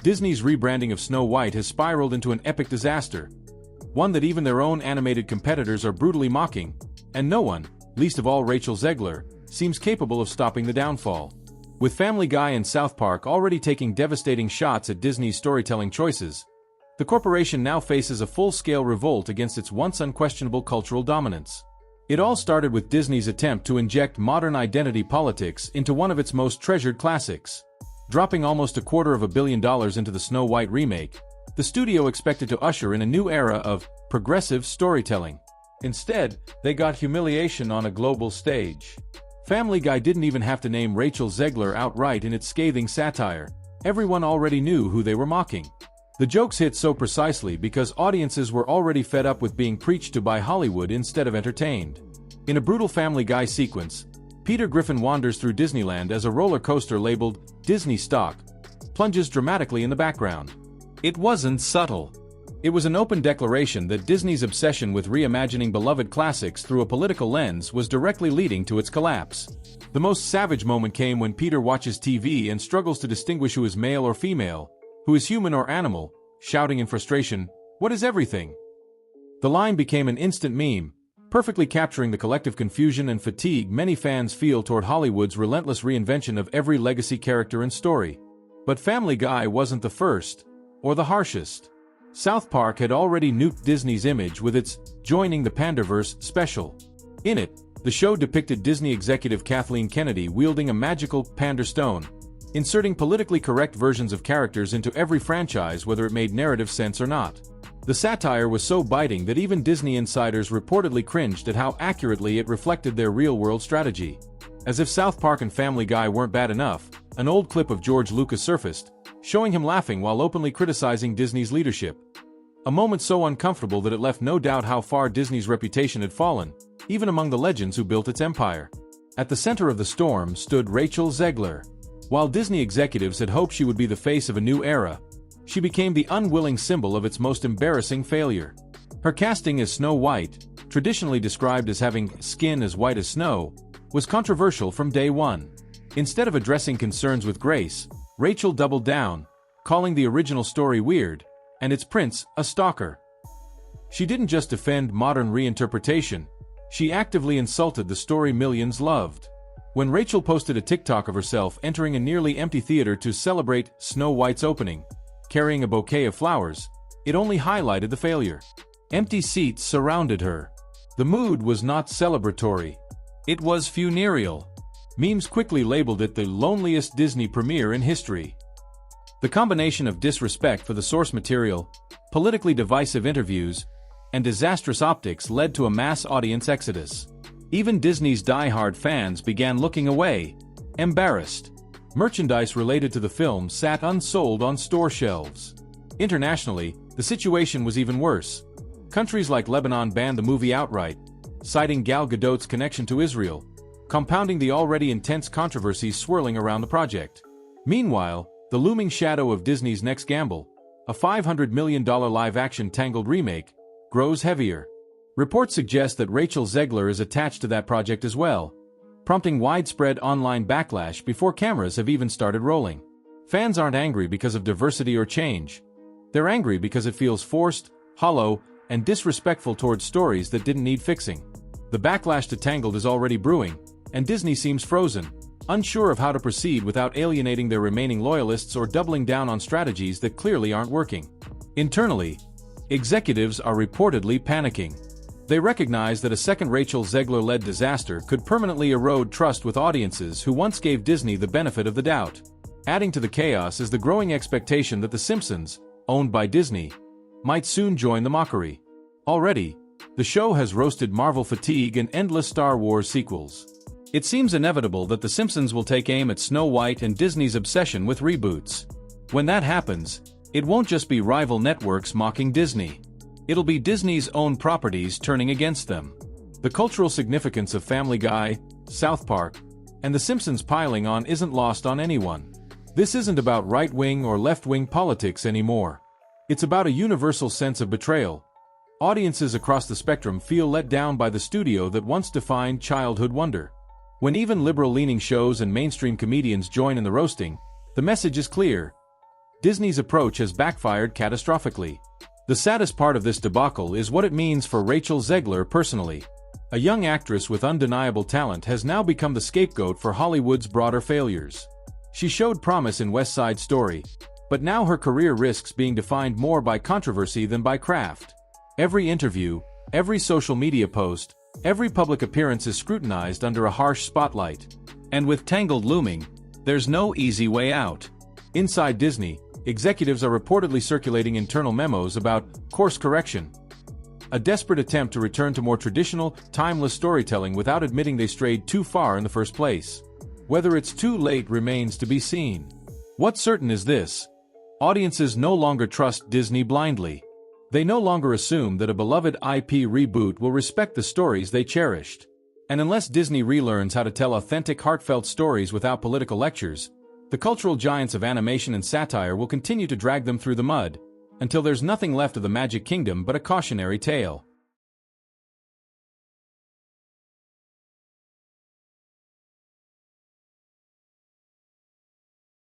Disney's rebranding of Snow White has spiraled into an epic disaster, one that even their own animated competitors are brutally mocking, and no one, least of all Rachel Zegler, seems capable of stopping the downfall. With Family Guy and South Park already taking devastating shots at Disney's storytelling choices, the corporation now faces a full-scale revolt against its once unquestionable cultural dominance. It all started with Disney's attempt to inject modern identity politics into one of its most treasured classics. Dropping almost $250 million into the Snow White remake, the studio expected to usher in a new era of progressive storytelling. Instead, they got humiliation on a global stage. Family Guy didn't even have to name Rachel Zegler outright in its scathing satire. Everyone already knew who they were mocking. The jokes hit so precisely because audiences were already fed up with being preached to by Hollywood instead of entertained. In a brutal Family Guy sequence, Peter Griffin wanders through Disneyland as a roller coaster labeled Disney Stock plunges dramatically in the background. It wasn't subtle. It was an open declaration that Disney's obsession with reimagining beloved classics through a political lens was directly leading to its collapse. The most savage moment came when Peter watches TV and struggles to distinguish who is male or female, who is human or animal, shouting in frustration, "What is everything?" The line became an instant meme, perfectly capturing the collective confusion and fatigue many fans feel toward Hollywood's relentless reinvention of every legacy character and story. But Family Guy wasn't the first, or the harshest. South Park had already nuked Disney's image with its Joining the Panderverse special. In it, the show depicted Disney executive Kathleen Kennedy wielding a magical Pander stone, inserting politically correct versions of characters into every franchise whether it made narrative sense or not. The satire was so biting that even Disney insiders reportedly cringed at how accurately it reflected their real-world strategy. As if South Park and Family Guy weren't bad enough, an old clip of George Lucas surfaced, showing him laughing while openly criticizing Disney's leadership. A moment so uncomfortable that it left no doubt how far Disney's reputation had fallen, even among the legends who built its empire. At the center of the storm stood Rachel Zegler. While Disney executives had hoped she would be the face of a new era, she became the unwilling symbol of its most embarrassing failure. Her casting as Snow White, traditionally described as having skin as white as snow, was controversial from day one. Instead of addressing concerns with grace, Rachel doubled down, calling the original story weird, and its prince a stalker. She didn't just defend modern reinterpretation, she actively insulted the story millions loved. When Rachel posted a TikTok of herself entering a nearly empty theater to celebrate Snow White's opening, carrying a bouquet of flowers, it only highlighted the failure. Empty seats surrounded her. The mood was not celebratory. It was funereal. Memes quickly labeled it the loneliest Disney premiere in history. The combination of disrespect for the source material, politically divisive interviews, and disastrous optics led to a mass audience exodus. Even Disney's die-hard fans began looking away, embarrassed. Merchandise related to the film sat unsold on store shelves. Internationally, the situation was even worse. Countries like Lebanon banned the movie outright, citing Gal Gadot's connection to Israel, compounding the already intense controversies swirling around the project. Meanwhile, the looming shadow of Disney's next gamble, a $500 million live-action Tangled remake, grows heavier. Reports suggest that Rachel Zegler is attached to that project as well, prompting widespread online backlash before cameras have even started rolling. Fans aren't angry because of diversity or change. They're angry because it feels forced, hollow, and disrespectful towards stories that didn't need fixing. The backlash to Tangled is already brewing, and Disney seems frozen, unsure of how to proceed without alienating their remaining loyalists or doubling down on strategies that clearly aren't working. Internally, executives are reportedly panicking. They recognize that a second Rachel Zegler-led disaster could permanently erode trust with audiences who once gave Disney the benefit of the doubt. Adding to the chaos is the growing expectation that The Simpsons, owned by Disney, might soon join the mockery. Already, the show has roasted Marvel fatigue and endless Star Wars sequels. It seems inevitable that The Simpsons will take aim at Snow White and Disney's obsession with reboots. When that happens, it won't just be rival networks mocking Disney. It'll be Disney's own properties turning against them. The cultural significance of Family Guy, South Park, and The Simpsons piling on isn't lost on anyone. This isn't about right-wing or left-wing politics anymore. It's about a universal sense of betrayal. Audiences across the spectrum feel let down by the studio that once defined childhood wonder. When even liberal-leaning shows and mainstream comedians join in the roasting, the message is clear. Disney's approach has backfired catastrophically. The saddest part of this debacle is what it means for Rachel Zegler personally. A young actress with undeniable talent has now become the scapegoat for Hollywood's broader failures. She showed promise in West Side Story, but now her career risks being defined more by controversy than by craft. Every interview, every social media post, every public appearance is scrutinized under a harsh spotlight. And with Tangled looming, there's no easy way out. Inside Disney, executives are reportedly circulating internal memos about course correction, a desperate attempt to return to more traditional, timeless storytelling without admitting they strayed too far in the first place. Whether it's too late remains to be seen. What's certain is this: audiences no longer trust Disney blindly. They no longer assume that a beloved IP reboot will respect the stories they cherished. And unless Disney relearns how to tell authentic, heartfelt stories without political lectures, the cultural giants of animation and satire will continue to drag them through the mud, until there's nothing left of the Magic Kingdom but a cautionary tale.